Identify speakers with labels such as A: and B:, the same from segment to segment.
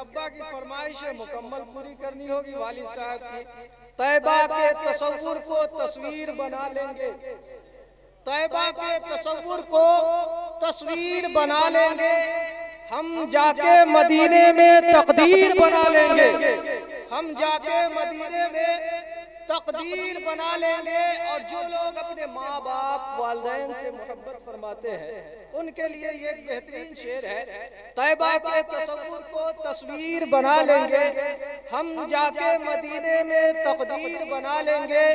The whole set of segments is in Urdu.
A: ابا کی فرمائشیں مکمل پوری کرنی ہوگی والد صاحب کی۔ طیبہ کے تصور کو تصویر بنا لیں گے، طیبہ کے تصور کو تصویر بنا لیں گے، ہم جا کے مدینے میں تقدیر بنا لیں گے، ہم جا کے مدینے میں تقدیر بنا لیں گے۔ اور جو لوگ اپنے ماں باپ والدین سے محبت فرماتے ہیں ان کے لیے یہ ایک بہترین شعر ہے، طیبہ کے تصور کو تصویر بنا لیں گے، ہم جا کے مدینے میں تقدیر بنا لیں گے،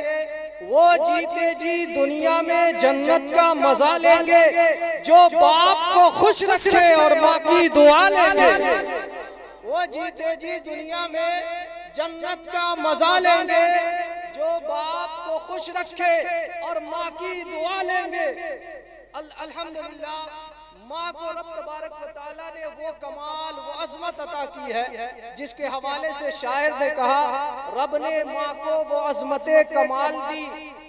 A: وہ جیتے جی دنیا میں جنت کا مزہ لیں گے، جو باپ کو خوش رکھے اور ماں کی دعا لیں گے۔ وہ جیتے جی دنیا میں جنت کا مزہ لیں گے، جو باپ کو خوش رکھے اور ماں کی دعا لیں گے۔ الحمدللہ ماں کو رب تبارک و تعالیٰ نے وہ کمال وہ عظمت عطا کی ہے جس کے حوالے سے شاعر نے کہا، رب نے ماں کو وہ عظمت کمال دی،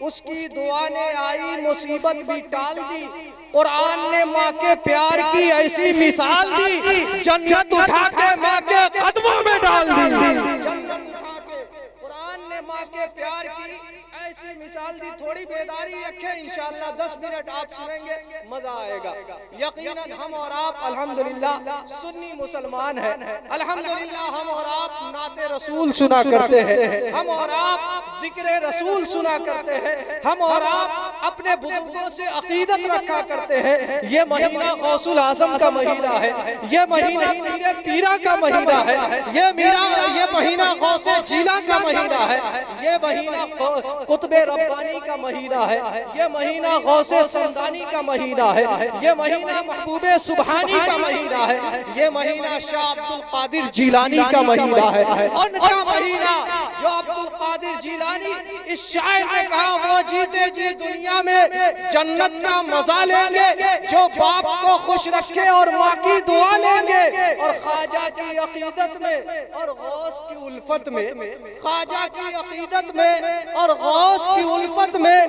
A: اس کی دعا نے آئی مصیبت بھی ٹال دی، قرآن نے ماں کے پیار کی ایسی مثال دی، جنت اٹھا کے ماں کے قدموں میں ڈال دی۔ جنت اٹھا کے قرآن نے ماں کے پیار کی ایسی مثال دی۔ تھوڑی بیداری رکھیں، انشاءاللہ 10 منٹ آپ سنیں گے مزہ آئے گا۔ یقیناً ہم اور آپ الحمدللہ سنی مسلمان ہیں، الحمدللہ ہم اور آپ نعت رسول سنا کرتے ہیں، ہم اور آپ ذکر رسول سنا کرتے ہیں، ہم اور آپ اپنے بزرگوں سے عقیدت رکھا کرتے ہیں۔ یہ مہینہ غوث الاعظم کا مہینہ ہے، یہ مہینہ پیر پیرا کا مہینہ ہے، یہ مہینہ غوث جیلا کا مہینہ ہے، یہ مہینہ قطب ربانی کا مہینہ ہے، یہ مہینہ غوث سمدانی کا مہینہ ہے، یہ مہینہ محبوب سبحانی کا مہینہ ہے، یہ مہینہ شاہ عبد القادر جیلانی کا مہینہ ہے، ان کا مہینہ جو عبد القادر جیلانی اس شاعر نے کہا، وہ جیتے جی دنیا میں جنت کا مزہ لیں گے، جو باپ کو خوش رکھے اور ماں کی دعا لیں گے۔ اور خواجہ کی عقیدت میں اور غوث کی الفت میں، خواجہ کی عقیدت میں اور غوث کی الفت میں،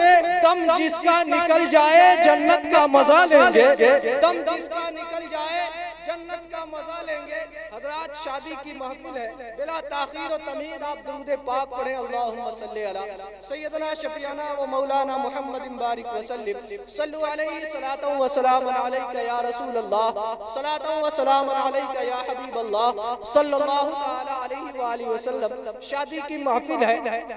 A: دم جس کا نکل جائے جنت کا مزہ لیں گے، دم جس کا نکل جائے جنت کا مزہ لیں گے۔ حضرات شادی کی محفل ہے، بلا تاخیر و تمہید آپ درود پاک پڑھیں، اللہم صلی علی سیدنا شفیعنا و مولانا محمد بارک وسلم، صلو علیہ صلاۃ و سلام علیک یا رسول اللہ، صلاۃ و سلام علیک یا حبیب اللہ، صلی اللہ تعالی علیہ وآلہ وسلم۔ شادی کی محفل ہے،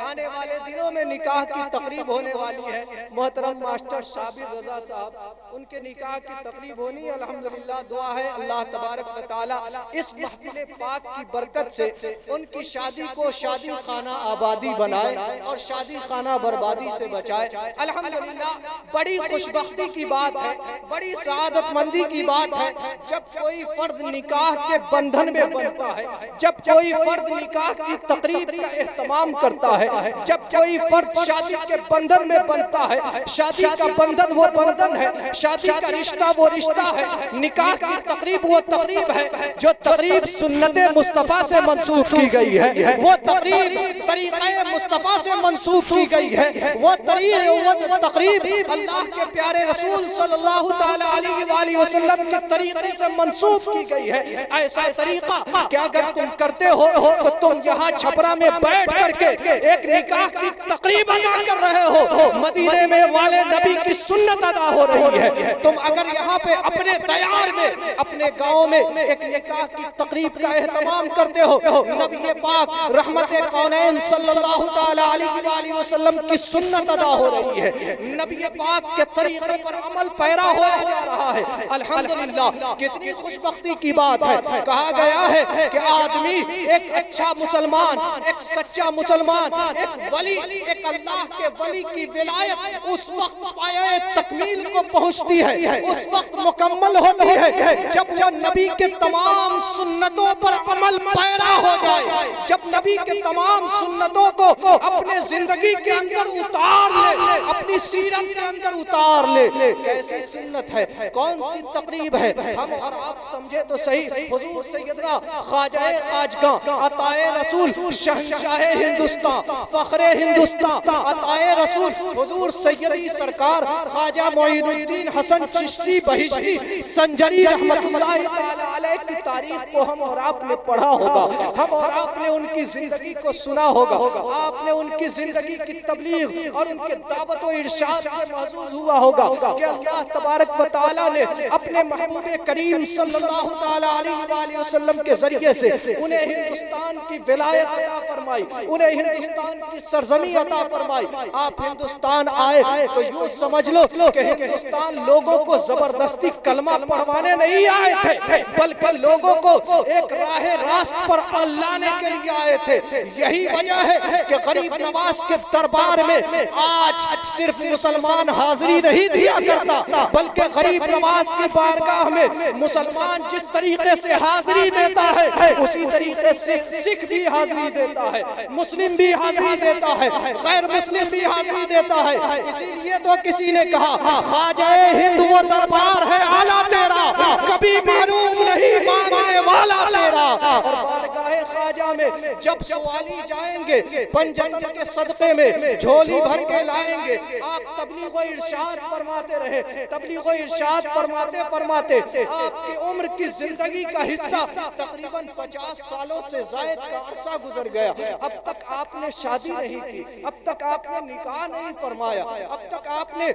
A: آنے والے دنوں میں نکاح کی تقریب ہونے والی ہے، محترم ماسٹر صابر رضا صاحب ان کے نکاح کی تقریب ہونی ہے، الحمدللہ دعا ہے اللہ تبارک و تعالی اس محفل پاک کی برکت سے ان کی شادی کو شادی خانہ آبادی بنائے اور شادی خانہ بربادی سے بچائے۔ الحمدللہ بڑی خوشبختی کی بات ہے، بڑی سعادت مندی کی بات ہے جب کوئی فرد نکاح کے بندھن میں بنتا ہے، جب کوئی فرد نکاح کی تقریب کا اہتمام کرتا ہے، جب کوئی فرد شادی کے بندھن میں بنتا ہے۔ شادی کا بندھن وہ بندھن ہے، شادی کا رشتہ وہ رشتہ ہے، نکاح کی تقریب وہ تقریب ہے جو تقریب سنت مصطفیٰ سے منسوخ کی گئی ہے، وہ تقریب طریقہ مصطفیٰ سے منسوخ کی گئی ہے، وہ تقریب اللہ کے پیارے رسول صلی اللہ تعالی علیہ وآلہ وسلم کے طریقے سے منسوخ کی گئی ہے۔ ایسا طریقہ کہ اگر تم کرتے ہو تو تم یہاں چھپرا میں بیٹھ کر کے ایک نکاح کی تقریب ادا کر رہے ہو، مدینے میں والے نبی کی سنت ادا ہو رہی ہے۔ تم اگر یہاں پہ اپنے دیار میں اپنے گاؤں میں ایک نکاح کی تقریب کا اہتمام کرتے ہو، نبی پاک رحمت کونین صلی اللہ تعالی علیہ وآلہ وسلم کی سنت ادا ہو رہی ہے، نبی پاک کے طریقے پر عمل پیرا ہوا جا رہا ہے۔ الحمدللہ کتنی خوشبختی کی بات ہے، کہا گیا ہے کہ آدمی ایک اچھا مسلمان، ایک سچا مسلمان، ایک ولی، ایک اللہ کے ولی کی ولایت اس وقت پایہ تکمیل کو پہنچتی ہے، اس وقت مکمل ہوتی ہے جب وہ نبی کے تمام سنتوں پر عمل پیرا ہو جائے، جب نبی کے تمام سنتوں کو اپنے زندگی کے اندر اتار لے، اپنی سیرت کے اندر اتار لے۔ کیسی سنت ہے، کون سی تقریب ہے، ہم اور آپ سمجھے تو صحیح۔ حضور سیدنا خواجہ خواجگاں عطائے رسول شہنشاہ ہندوستان فخر ہندوستان عطائے رسول حضور سیدی سرکار خواجہ معین الدین حسن چشتی بہشتی سنجری رحمت اللہ تعالی علیہ کی تاریخ کو ہم اور آپ نے پڑھا ہوگا، ہم اور آپ نے ان کی زندگی کو سنا ہوگا، آپ نے ان کی زندگی کی تبلیغ اور ان کے دعوت و ارشاد سے محظوظ ہوا ہوگا کہ اللہ تبارک و تعالیٰ نے اپنے محبوب کریم صلی اللہ تعالیٰ علیہ وآلہ وسلم کے ذریعے سے انہیں ہندوستان کی ولایت عطا فرمائی، انہیں ہندوستان کی سرزمین عطا فرمائی۔ آپ ہندوستان آئے تو یوں سمجھ لو کہ ہندوستان لوگوں کو زبردستی کلمہ پڑھوانے نہیں آئے تھے، بلکہ لوگوں کو ایک راہ راست پر لانے کے لیے آئے تھے۔ یہی وجہ ہے کہ غریب نواز کے دربار میں آج صرف مسلمان حاضری نہیں دیا کرتا، بلکہ غریب نواز کی بارگاہ میں مسلمان جس طریقے سے حاضری دیتا ہے اسی طریقے سے سکھ بھی حاضری دیتا ہے، مسلم بھی حاضری دیتا ہے، غیر مسلم بھی حاضری دیتا ہے۔ اسی لیے تو کسی نے کہا خواجہ ہند وہ دربار ہے اعلیٰ تیرا، کبھی معلوم نہیں مانگنے والا تیرا۔ اور بارگاہ خواجہ میں جب سوالی جائیں گے پنجتن کے صدقے میں جھولی بھر کے لائیں گے، آپ تبلیغ و ارشاد فرماتے رہے، تبلیغ و ارشاد فرماتے فرماتے آپ کی عمر کی زندگی کا حصہ تقریباً 50 سالوں سے زائد کا عرصہ گزر گیا۔ اب تک آپ نے شادی نہیں کی، اب تک آپ نے نکاح نہیں فرمایا، اب تک آپ نے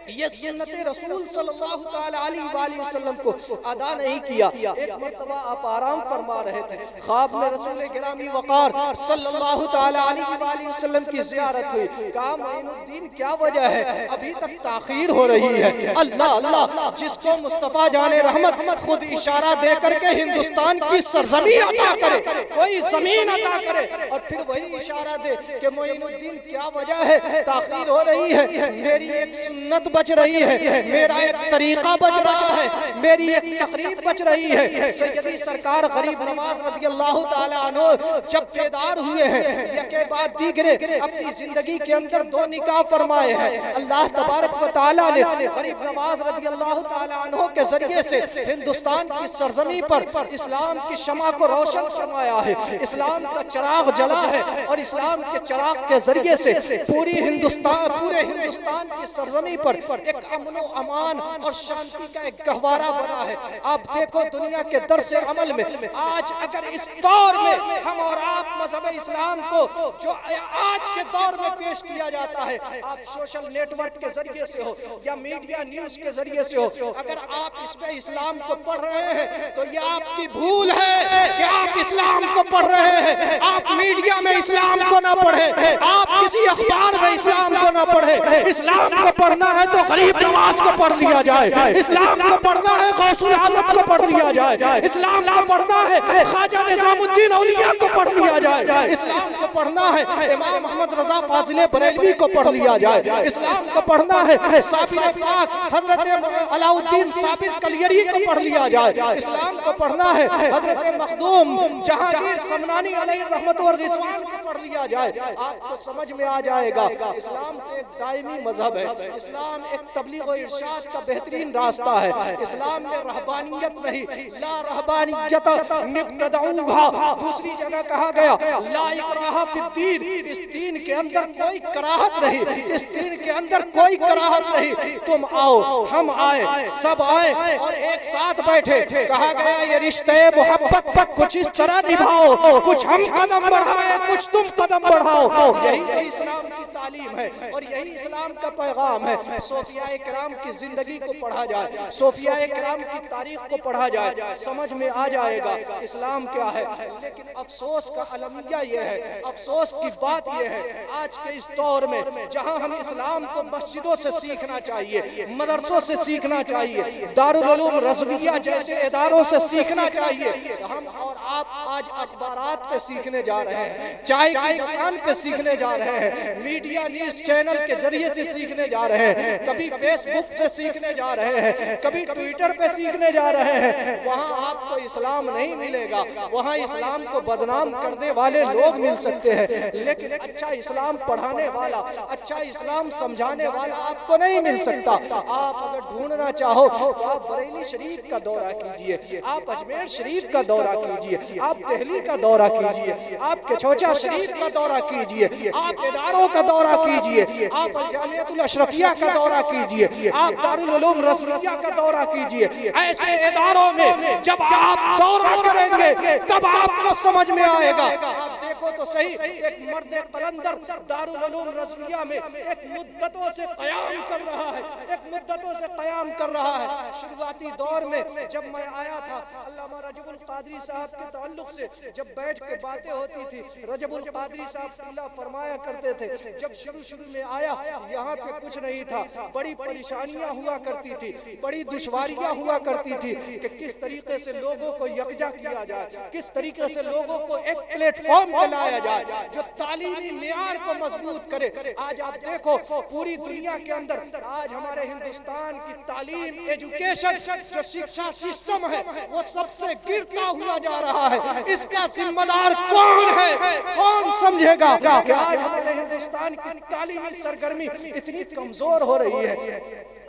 A: یہ سنت رسول صلی اللہ تعالی علیہ وآلہ وسلم کو ادا نہیں کیا۔ ایک مرتبہ آپ آرام فرما رہے تھے، خواب میں رسول گرامی وقار صلی اللہ تعالی علیہ وآلہ وسلم کی زیارت ہوئی۔ کہا معین الدین کیا وجہ ہے ابھی تک تاخیر ہو رہی ہے؟ اللہ اللہ، جس کو مصطفیٰ جان رحمت خود اشارہ دے کر کے ہندوستان کی سرزمین عطا کرے، کوئی زمین عطا کرے اور پھر وہی اشارہ دے کہ معین الدین کیا وجہ ہے تاخیر ہو رہی ہے؟ میری ایک سنت بچ رہی ہے، میرا ایک طریقہ بچ رہا ہے، میری ایک تقریب بچ رہی ہے۔ سیدی سرکار غریب نواز رضی اللہ تعالیٰ عنہ جب بیدار ہوئے ہیں، یکے بعد دیگرے اپنی زندگی کے اندر 2 نکاح فرمائے ہیں۔ اللہ تبارک و تعالیٰ نے غریب نواز رضی اللہ تعالیٰ عنہ کے ذریعے سے ہندوستان کی سرزمین پر اسلام کی شمع کو روشن فرمایا ہے، اسلام کا چراغ جلا ہے، اور اسلام کے چراغ کے ذریعے سے پورے ہندوستان کی سرزمین پر ایک امن و امان اور شانتی کا ایک گہوارہ بنا ہے۔ آپ دیکھو دنیا کے درس عمل میں آج اگر اس دور میں ہم اور آپ مذہب اسلام کو جو آج کے دور میں پیش کیا جاتا ہے، آپ سوشل نیٹ ورک کے ذریعے سے ہو یا میڈیا نیوز کے ذریعے سے ہو، اگر آپ اس میں اسلام کو پڑھ رہے ہیں تو یہ آپ کی بھول ہے کہ آپ اسلام کو پڑھ رہے ہیں۔ آپ میڈیا میں اسلام کو نہ پڑھیں، آپ کسی اخبار میں اسلام کو نہ پڑھیں۔ اسلام کو پڑھنا ہے تو غریب نواز کو پڑھ لیا جائے، اسلام کو پڑھنا ہے غوث الاعظم کو پڑھ لیا جائے، اسلام کو پڑھنا ہے خواجہ نظام الدین اولیاء کو پڑھ لیا جائے، اسلام کو پڑھنا ہے امام محمد رضا فاضل بریلوی کو پڑھ لیا جائے، اسلام کو پڑھنا ہے صابر پاک حضرت علاء الدین صابر کلیری کو پڑھ لیا جائے، اسلام کو پڑھنا ہے حضرت مخدوم جہانگیر سمنانی علیہ الرحمت والرضوان کو پڑھ لیا جائے۔ آپ کو سمجھ میں آ جائے گا اسلام تو ایک دائمی مذہب ہے، اسلام ایک تبلیغ و ارشاد کا بہترین راستہ ہے۔ اسلام میں رہبانیت نہیں، لا رہبانیت نبتدعوها، دوسری جگہ کہا گیا لا اکراہ فی الدین، اس دین کے اندر کوئی کراہت نہیں، اس دین کے اندر کوئی کراہت نہیں۔ تم آؤ، ہم آئے، سب آئے اور ایک ساتھ بیٹھے، کہا گیا یہ رشتہ محبت کچھ اس طرح نبھاؤ، کچھ ہم قدم بڑھائیں کچھ تم قدم بڑھاؤ۔ یہی تو اسلام کی تعلیم ہے اور یہی اسلام کا پیغام ہے۔ صوفیاء کرام کی زندگی کو پڑھا جائے، صوفیاء کرام کی تاریخ کو پڑھا جائے، سمجھ میں آ جائے گا اسلام کیا ہے۔ لیکن افسوس کا المیہ یہ ہے، افسوس کی بات یہ ہے آج کے اس دور میں جہاں ہم اسلام کو مسجدوں سے سیکھنا چاہیے، مدرسوں سے سیکھنا چاہیے، دارالعلوم رضویہ جیسے اداروں سے سیکھنا چاہیے، ہم اور آپ آج اخبارات پہ سیکھنے جا رہے ہیں، چائے کی دکان پہ سیکھنے جا رہے ہیں، میڈیا نیوز چینل کے ذریعے سے سیکھنے جا رہے ہیں، کبھی فیس بک سے سیکھنے جا رہے ہیں، کبھی ٹویٹر پہ سیکھنے جا رہے ہیں۔ وہاں آپ کو اسلام نہیں ملے گا، وہاں اسلام کو بدنام کرنے والے لوگ مل سکتے ہیں، لیکن اچھا اسلام پڑھانے والا، اچھا اسلام سمجھانے والا آپ کو نہیں مل سکتا۔ آپ اگر ڈھونڈنا چاہو تو آپ بریلی شریف کا دورہ کیجئے، آپ اجمیر شریف کا دورہ کیجئے، آپ دہلی کا دورہ کیجئے، آپ کچوچا شریف کا دورہ کیجئے، آپ اداروں کا دورہ دورہ کیجئے، آپ الجامعۃ الاشرفیہ کا دورہ کیجئے، آپ دارالعلوم رسولیہ کا دورہ کیجئے۔ ایسے اداروں میں جب آپ دورہ کریں گے تب آپ کو سمجھ میں آئے گا۔ آپ دیکھو تو صحیح، ایک مرد قلندر دارالعلوم رسولیہ میں ایک مدتوں سے قیام کر رہا ہے، ایک مدتوں سے قیام کر رہا ہے۔ شروعاتی دور میں جب میں آیا تھا، علامہ رجب القادری صاحب کے تعلق سے جب بیٹھ کے باتیں ہوتی تھی، رجب القادری صاحب اللہ فرمایا کرتے تھے جب شروع میں آیا یہاں پہ کچھ نہیں تھا، بڑی پریشانیاں ہوا کرتی تھی، بڑی دشواریاں ہوا کرتی تھی کہ کس طریقے سے لوگوں کو یکجا کیا جائے، کس طریقے سے لوگوں کو ایک پلیٹ فارم پہ لایا جائے جو تعلیمی معیار کو مضبوط کرے۔ آج آپ دیکھو پوری دنیا کے اندر آج ہمارے ہندوستان کی تعلیم، ایجوکیشن جو شکشا سسٹم ہے وہ سب سے گرتا ہوا جا رہا ہے۔ اس کا ذمہ دار کون ہے؟ کون سمجھے گا کہ آج ہمارے ہندوستان کی تعلیمی سرگرمی اتنی کمزور ہو رہی ہے؟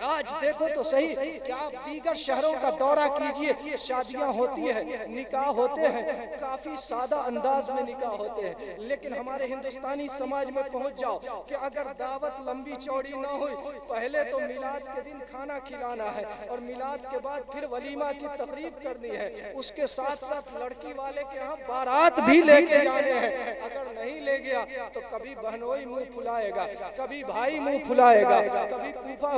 A: آج دیکھو تو صحیح کہ آپ دیگر شہروں کا دورہ کیجئے، شادیاں ہوتی ہیں، نکاح ہوتے ہیں، کافی سادہ انداز میں نکاح ہوتے ہیں، لیکن ہمارے ہندوستانی سماج میں پہنچ جاؤ کہ اگر دعوت لمبی چوڑی نہ ہوئی، پہلے تو میلاد کے دن کھانا کھلانا ہے اور میلاد کے بعد پھر ولیمہ کی تقریب کرنی ہے، اس کے ساتھ ساتھ لڑکی والے کے ہاں بارات بھی لے کے جانے ہیں۔ اگر نہیں لے گیا تو کبھی بہنوئی منہ پھلائے گا، کبھی بھائی منہ پھلائے گا، کبھی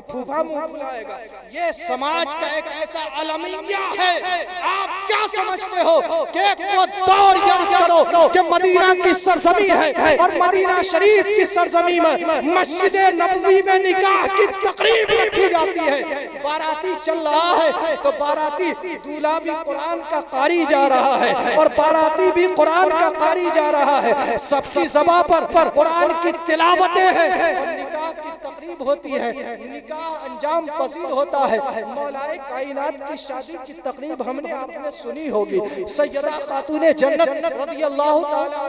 A: پھوپھا منہ پھلائے گا۔ یہ سماج کا ایک ایسا المیہ ہے۔ آپ کیا سمجھتے ہو کہ وہ دور یاد کرو کہ مدینہ کی سرزمین ہے اور مدینہ شریف کی سرزمین میں مسجد نبوی میں نکاح کی تقریب رکھی جاتی ہے، باراتی چل رہا ہے تو باراتی دولہا بھی قرآن کا قاری جا رہا ہے اور باراتی بھی قرآن کا قاری جا رہا ہے، سب کی زباں پر قرآن کی تلاوتیں ہیں اور نکاح کی تقریب ہوتی ہے، نکاح انجام پذیر ہوتا ہے۔ مولا کائنات کی شادی کی تقریب ہم نے آپ نے سنی ہوگی، سیدہ خاتون جنت رضی اللہ تعالیٰ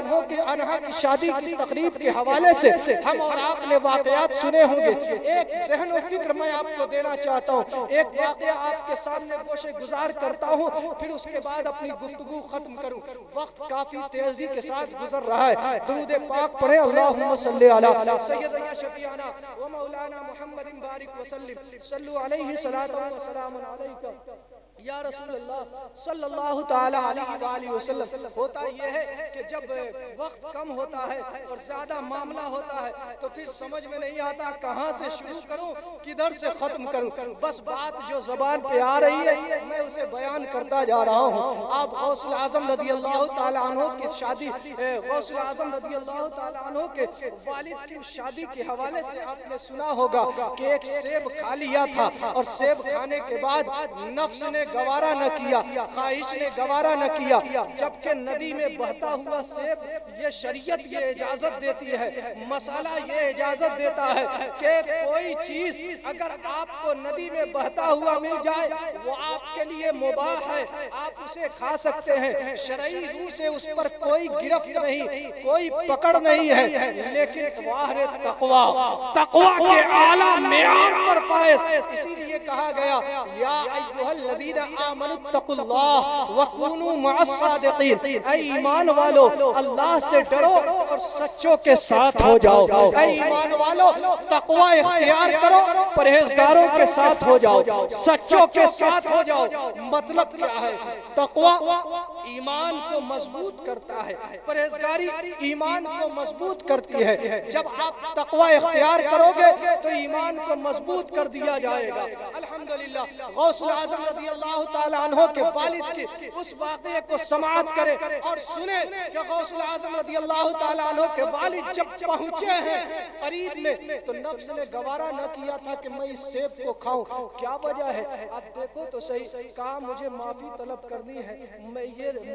A: عنہا کی شادی کی تقریب کے حوالے سے ہم اور آپ نے واقعات سنے ہوں گے۔ ایک ذہن و فکر میں آپ کو دینا چاہتا ہوں، ایک واقعہ آپ کے سامنے گوشے گزار کرتا ہوں، پھر اس کے بعد اپنی گفتگو ختم کروں۔ وقت کافی تیزی کے ساتھ گزر رہا ہے، درود پاک پڑھیں، اللہم صلی علی سیدنا شفیعنا و مولانا محمد بارک وسلم، صلو علیہ صلاۃ و سلام علیکہ یا رسول اللہ صلی اللہ تعالی علیہ وآلہ وسلم۔ ہوتا یہ ہے کہ جب وقت کم ہوتا ہے اور زیادہ معاملہ ہوتا ہے تو پھر سمجھ میں نہیں آتا کہاں سے شروع کروں کدھر سے ختم کروں، بس بات جو زبان پہ آ رہی ہے میں اسے بیان کرتا جا رہا ہوں۔ آپ غوث الاعظم رضی اللہ تعالیٰ عنہ کی شادی، غوث الاعظم رضی اللہ تعالیٰ عنہ کے والد کی شادی کے حوالے سے آپ نے سنا ہوگا کہ ایک سیب کھا لیا تھا اور سیب کھانے کے بعد نفس نے گوارا نہ کیا، خواہش نے گوارا نہ کیا، جبکہ ندی میں بہتا ہوا سیب یہ شریعت یہ اجازت دیتی ہے، مسئلہ یہ اجازت دیتا ہے کہ کوئی چیز اگر آپ کو ندی میں بہتا ہوا مل جائے وہ آپ کے لیے مباح ہے، آپ اسے کھا سکتے ہیں، شرعی روح سے اس پر کوئی گرفت نہیں، کوئی پکڑ نہیں ہے، لیکن واہر تقوی کے اعلیٰ معیار پر فائز۔ اسی لیے کہا گیا یا ایھا الذین آمنوا اتقوا اللہ وکونوا مع الصادقین، اے ایمان والو اللہ سے ڈرو اور سچوں کے ساتھ ہو جاؤ، اے ایمان والو تقوی اختیار کرو، پرہیزگاروں کے ساتھ ہو جاؤ، سچوں کے ساتھ ہو جاؤ۔ مطلب کیا ہے؟ تقوی ایمان کو مضبوط کرتا ہے، پرہیزگاری ایمان کو مضبوط کرتی ہے۔ جب آپ تقوی اختیار کرو گے تو ایمان کو مضبوط کر دیا جائے گا۔ الحمدللہ غوث الاعظم رضی اللہ تعالیٰ عنہ کے والد کی اس واقعے کو سماعت کرے اور سنے کہ غوث الاعظم رضی اللہ تعالیٰ عنہ کے والد جب پہنچے ہیں قریب میں تو نفس نے گوارا نہ کیا تھا کہ میں اس سیب کو کھاؤں۔ کیا وجہ ہے؟ آپ دیکھو تو صحیح، کہا مجھے معافی طلب کرنی ہے،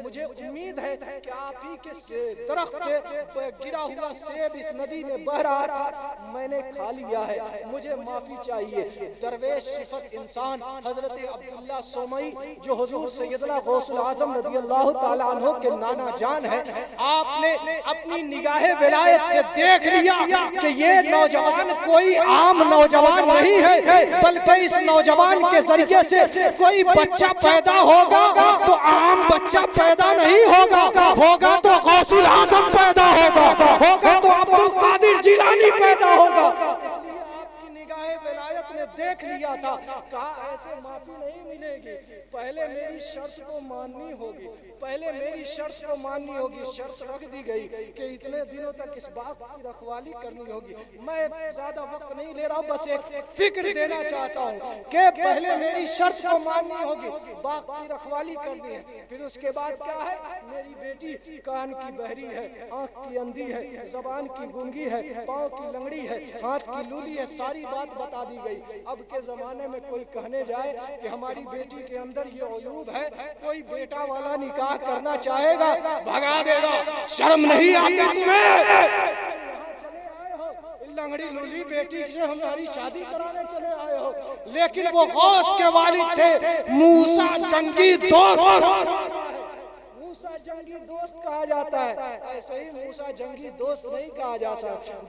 A: مجھے امید ہے کہ آپ ہی کے درخت سے گرا ہوا سیب اس ندی میں بہ رہا تھا، میں نے کھا لیا ہے، مجھے معافی چاہیے۔ درویش صفت انسان حضرت عبداللہ سومئی جو حضور سیدنا غوث الاعظم رضی اللہ تعالیٰ عنہ کے نانا جان ہے، آپ نے اپنی نگاہ ولایت سے دیکھ لیا کہ یہ نوجوان کوئی عام نوجوان نہیں ہے، بلکہ اس نوجوان کے ذریعے سے کوئی بچہ پیدا ہوگا تو عام بچہ پیدا نہیں ہوگا، ہوگا تو غوث الاعظم پیدا ہوگا، ہوگا تو عبد القادر جیلانی پیدا ایسے معافی نہیں ملے گی، پہلے میری شرط کو ماننی ہوگی، پہلے میری شرط کو ماننی ہوگی۔ شرط رکھ دی گئی کہ اتنے دنوں تک اس باغ کی رکھوالی کرنی ہوگی۔ میں زیادہ وقت نہیں لے رہا ہوں، بس ایک فکر دینا چاہتا ہوں کہ پہلے میری شرط کو ماننی ہوگی، باغ کی رکھوالی کرنی ہے۔ پھر اس کے بعد کیا ہے؟ میری بیٹی کان کی بہری ہے، آنکھ کی اندھی ہے، زبان کی گونگی ہے، پاؤں کی لنگڑی ہے، ہاتھ کی لولی ہے، ساری بات بتا دی گئی۔ اب کے زمانے میں کوئی کہنے جائے کہ ہماری بیٹی کے اندر یہ عیوب ہے، کوئی بیٹا والا نکاح کرنا چاہے گا بھگا دے گا۔ شرم نہیں آتی تمہیں؟ یہاں چلے آئے ہو لنگڑی لولی بیٹی سے ہماری شادی کرانے چلے آئے ہو، لیکن وہ غوث کے والد تھے، موسیٰ جنگی دوست، موسیٰ جنگی دوست کہا جاتا ہے۔ ایسے ہی موسیٰ جنگی دوست نہیں کہا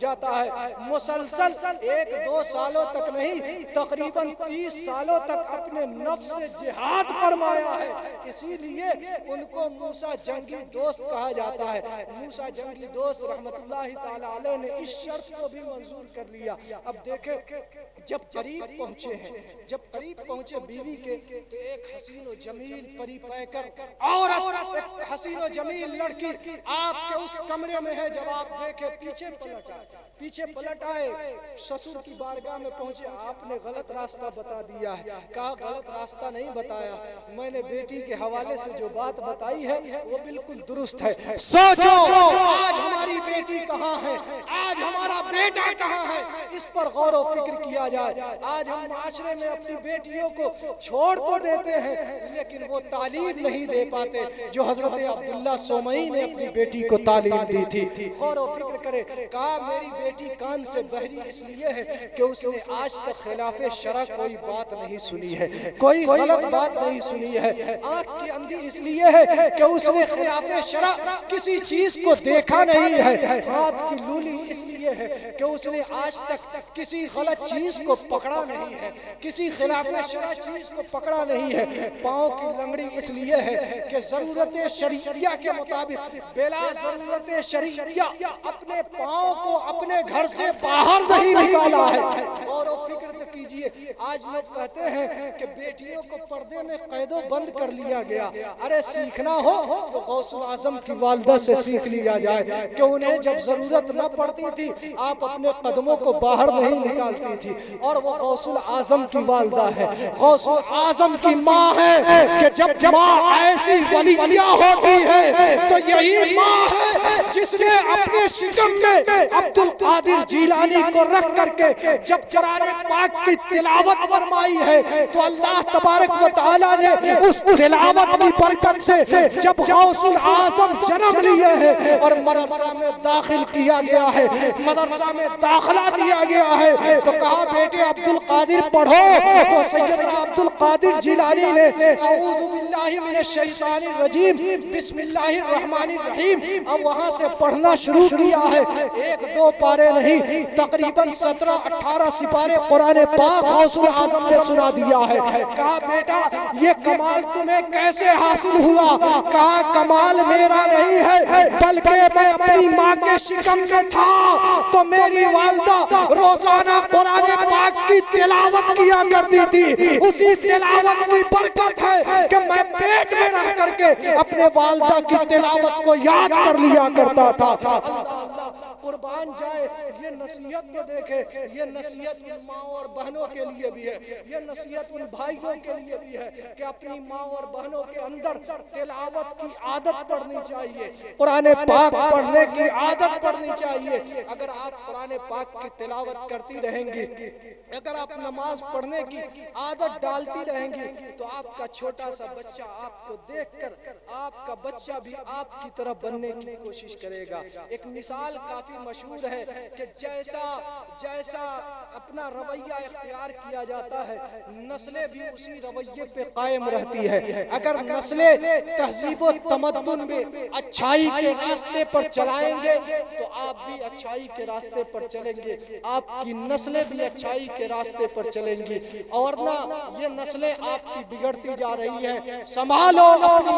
A: جاتا ہے، مسلسل 1-2 سالوں تک نہیں، تقریباً 30 سالوں تک اپنے نفس سے جہاد فرمایا ہے، اسی لیے ان کو موسیٰ جنگی دوست کہا جاتا ہے۔ موسیٰ جنگی دوست رحمت اللہ تعالیٰ علیہ نے اس شرط کو بھی منظور کر لیا۔ اب دیکھیں جب قریب پہنچے ہیں، جب قریب پہنچے بیوی کے، تو ایک حسین و جمیل پری پیکر عورت، ایک حسین و جمیل لڑکی آپ کے اس کمرے میں ہے۔ جب آپ دیکھے پیچھے پلٹ آئے، سسر کی بارگاہ میں پہنچے، آپ نے غلط راستہ بتا دیا ہے۔ کہا غلط راستہ نہیں بتایا، میں نے بیٹی کے حوالے سے جو بات بتائی ہے وہ بالکل درست ہے۔ سوچو آج ہماری بیٹی کہاں ہے، آج ہمارا بیٹا کہاں ہے، اس پر غور و فکر کیا جائے۔ آج ہم معاشرے میں اپنی بیٹیوں کو چھوڑ تو دیتے ہیں، لیکن وہ تعلیم نہیں دے پاتے جو حضرت عبداللہ سومئی نے اپنی بیٹی کو تعلیم دی تھی۔ غور و فکر کرے، کہا میری بیٹی کان سے بہری اس لیے ہے کہ اس نے آج تک خلاف شرع کوئی بات نہیں سنی ہے، کوئی غلط بات نہیں سنی ہے۔ آنکھ کی اندھی اس لیے ہے کہ اس نے خلاف شرع کسی چیز کو دیکھا نہیں ہے۔ ہاتھ کی لولی اس لیے ہے کہ اس نے آج تک کسی غلط چیز کو پکڑا نہیں ہے، کسی خلاف شرع چیز کو پکڑا نہیں ہے۔ پاؤں کی لنگڑی اس لیے ہے کہ ضرورت شرعیہ کے مطابق بلا ضرورت شرعیہ اپنے پاؤں کو اپنے گھر سے باہر نہیں نکالا ہے۔ غور و فکر کیجئے، آج لوگ کہتے ہیں کہ بیٹیوں کو پردے میں قید و بند کر لیا گیا۔ ارے سیکھنا ہو تو غوث اعظم کی والدہ سے سیکھ لیا جائے کہ انہیں جب ضرورت نہ پڑتی تھی آپ اپنے قدموں کو باہر نہیں نکالتی تھی، اور وہ غوث اعظم کی والدہ ہے، غوث اعظم کی ماں ہے کہ جب ماں ایسی ولیہ ہوتی ہے تو یہی ماں ہے جس نے اپنے شکم میں عبد القادر جیلانی کو رکھ کر کے جب قرآن پاک کی تلاوت فرمائی ہے تو اللہ تبارک و تعالیٰ نے اس تلاوت کی برکت سے جب غوث اعظم جنم لیے ہیں اور مدرسہ میں داخل کیا گیا ہے، مدرسہ میں داخلہ دیا گیا ہے، تو کہا بیٹے عبد القادر پڑھو، تو سیدنا عبد القادر جیلانی نے اعوذ باللہ من الشیطان الرجیم بسم اللہ الرحمن الرحیم اب وہاں سے پڑھنا شروع کیا ہے۔ 1-2 پارے نہیں، تقریباً 17-18 سپارے قرآن پاک غوث اعظم نے سنا دیا ہے۔ کہا بیٹا یہ کمال تمہیں کیسے حاصل ہوا؟ کہا کمال میرا نہیں ہے بلکہ میں اپنی ماں کے شکم میں تھا تو میری والدہ روزانہ قرآن پاک کی تلاوت کیا کرتی تھی، اسی تلاوت کی برکت ہے کہ میں پیٹ میں رہ کر کے اپنے والدہ کی تلاوت کو یاد کر لیا کرتا تھا۔ اللہ قربان جائے، یہ نصیحت تو دیکھے، یہ نصیحت ان ماں اور بہنوں کے لیے بھی ہے، یہ نصیحت ان بھائیوں کے لیے بھی ہے کہ اپنی ماں اور بہنوں کے اندر تلاوت کی عادت پڑھنی چاہیے، قرآن پاک پڑھنے کی عادت پڑھنی چاہیے۔ اگر آپ قرآن پاک کی تلاوت کرتی رہیں گی، اگر آپ نماز پڑھنے کی عادت ڈالتی رہیں گی تو آپ کا چھوٹا سا بچہ آپ کو دیکھ کر آپ کا بچہ بھی آپ کی طرح بننے کی کوشش کرے گا۔ ایک مثال کافی مشہور ہے کہ جیسا اپنا رویہ اختیار کیا جاتا ہے نسلیں بھی اسی رویے پہ قائم رہتی ہے۔ اگر نسلیں تہذیب و تمدن میں اچھائی کے راستے پر چلائیں گے تو آپ بھی اچھائی کے راستے پر چلیں گے، آپ کی نسلیں بھی اچھائی کے راستے پر چلیں گی، اور نہ یہ نسلیں آپ کی بگڑتی جا رہی ہیں۔ سنبھالو اپنی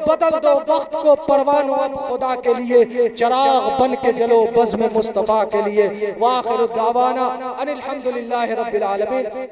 A: بدل دو وقت کو پروانو اب خدا کے لیے چراغ بن کے جلو بزم مصطفیٰ کے لیے وآخر الدعوانا ان الحمدللہ رب العالمین